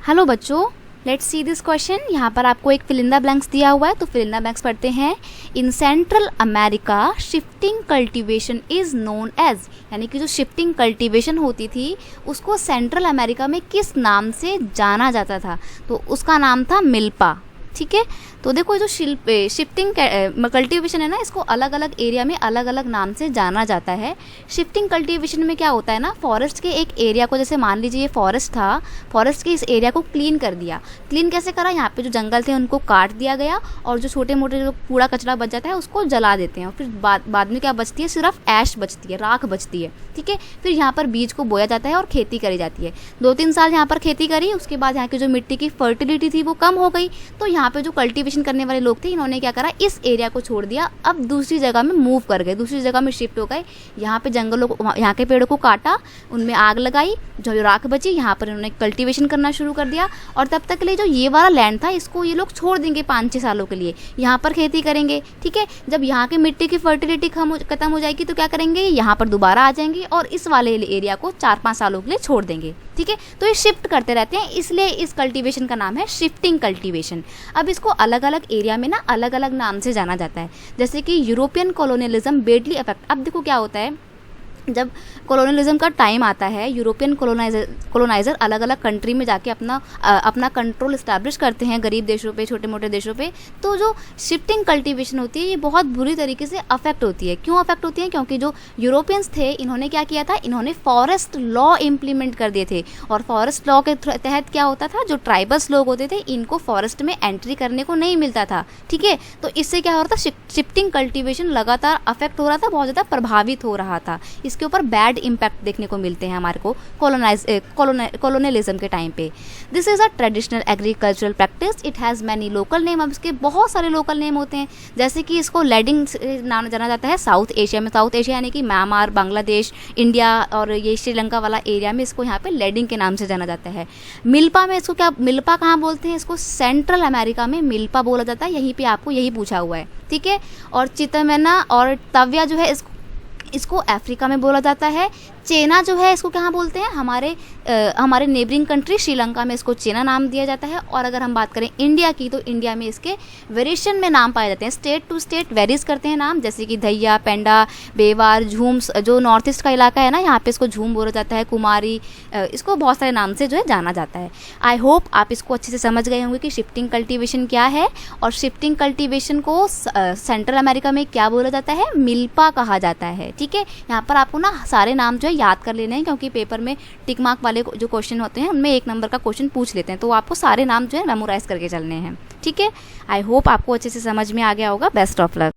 Hello बच्चों, let's see this question. यहाँ पर आपको एक फिल इन द ब्लैंक्स दिया हुआ है, तो फिल इन द ब्लैंक्स पढ़ते हैं। In central America shifting cultivation is known as, यानी कि जो शिफ्टिंग कल्टीवेशन होती थी उसको सेंट्रल अमेरिका में किस नाम से जाना जाता था? तो उसका नाम था मिल्पा। ठीक है, तो देखो जो शिफ्टिंग कल्टीवेशन है ना, इसको अलग अलग एरिया में अलग अलग नाम से जाना जाता है। शिफ्टिंग कल्टीवेशन में क्या होता है ना, फॉरेस्ट के एक एरिया को, जैसे मान लीजिए ये फॉरेस्ट था, फॉरेस्ट के इस एरिया को क्लीन कर दिया। क्लीन कैसे करा? यहाँ पे जो जंगल थे उनको काट दिया गया और जो छोटे मोटे जो कूड़ा कचरा बच जाता है उसको जला देते हैं। और फिर बाद में क्या बचती है? सिर्फ ऐश बचती है, राख बचती है। ठीक है, फिर यहाँ पर बीज को बोया जाता है और खेती करी जाती है। 2-3 साल यहाँ पर खेती करी, उसके बाद यहाँ की जो मिट्टी की फर्टिलिटी थी वो कम हो गई। तो यहाँ पे जो कल्टीवेशन करने वाले लोग थे, इन्होंने क्या करा, इस एरिया को छोड़ दिया, अब दूसरी जगह में मूव कर गए, दूसरी जगह में शिफ्ट हो गए। यहाँ पे जंगलों को, यहाँ के पेड़ों को काटा, उनमें आग लगाई, जो राख बची यहाँ पर इन्होंने कल्टीवेशन करना शुरू कर दिया। और तब तक के लिए जो ये वाला लैंड था इसको ये लोग छोड़ देंगे 5-6 सालों के लिए, यहाँ पर खेती करेंगे। ठीक है, जब यहाँ के मिट्टी की फर्टिलिटी खत्म हो जाएगी तो क्या करेंगे, यहाँ पर दोबारा आ जाएंगे और इस वाले एरिया को 4-5 सालों के लिए छोड़ देंगे। ठीक है, तो ये शिफ्ट करते रहते हैं, इसलिए इस कल्टीवेशन का नाम है शिफ्टिंग कल्टीवेशन। अब इसको अलग अलग एरिया में ना अलग अलग नाम से जाना जाता है, जैसे कि यूरोपियन कॉलोनियलिज्म बेडली इफेक्ट। अब देखो क्या होता है, जब कॉलोनियलिज्म का टाइम आता है, यूरोपियन कॉलोनाइजर अलग अलग कंट्री में जाके अपना कंट्रोल इस्टेब्लिश करते हैं गरीब देशों पे, छोटे मोटे देशों पे। तो जो शिफ्टिंग कल्टीवेशन होती है ये बहुत बुरी तरीके से अफेक्ट होती है। क्यों अफेक्ट होती है? क्योंकि जो यूरोपियंस थे इन्होंने क्या किया था, इन्होंने फॉरेस्ट लॉ इम्प्लीमेंट कर दिए थे। और फॉरेस्ट लॉ के तहत क्या होता था, जो ट्राइबल्स लोग होते थे इनको फॉरेस्ट में एंट्री करने को नहीं मिलता था। ठीक है, तो इससे क्या हो रहा था, शिफ्टिंग कल्टीवेशन लगातार अफेक्ट हो रहा था, बहुत ज़्यादा प्रभावित हो रहा था। इसके ऊपर बैड इम्पैक्ट देखने को मिलते हैं हमारे को कॉलोनियलिज्म के टाइम पे। This is a traditional agricultural practice, it has many local name. अब इसके बहुत सारे लोकल नेम होते हैं, जैसे कि इसको लेडिंग नाम जाना जाता है साउथ एशिया में। साउथ एशिया यानी कि म्यांमार, बांग्लादेश, इंडिया और ये श्रीलंका वाला एरिया में इसको यहाँ पे लेडिंग के नाम से जाना जाता है। मिल्पा में इसको क्या, मिल्पा कहाँ बोलते हैं? इसको सेंट्रल अमेरिका में मिल्पा बोला जाता है, यहीं पे आपको यही पूछा हुआ है। ठीक है, और चितमेना और तव्या जो है इसको अफ्रीका में बोला जाता है। चेना जो है इसको कहाँ बोलते हैं, हमारे नेबरिंग कंट्री श्रीलंका में इसको चेना नाम दिया जाता है। और अगर हम बात करें इंडिया की, तो इंडिया में इसके वेरिएशन में नाम पाए जाते हैं, स्टेट टू स्टेट वेरीज करते हैं नाम, जैसे कि धैया, पेंडा, बेवार, झूम। जो नॉर्थ ईस्ट का इलाका है ना, यहाँ पे इसको झूम बोला जाता है, कुमारी, इसको बहुत सारे नाम से जो है जाना जाता है। आई होप आप इसको अच्छे से समझ गए होंगे कि शिफ्टिंग कल्टीवेशन क्या है और शिफ्टिंग कल्टीवेशन को सेंट्रल अमेरिका में क्या बोला जाता है, मिल्पा कहा जाता है। ठीक है, यहाँ पर आपको ना सारे नाम जो है याद कर लेने हैं, क्योंकि पेपर में टिक मार्क वाले जो क्वेश्चन होते हैं उनमें 1 नंबर का क्वेश्चन पूछ लेते हैं, तो आपको सारे नाम जो है मेमोराइज करके चलने हैं। ठीक है, आई होप आपको अच्छे से समझ में आ गया होगा। Best of luck.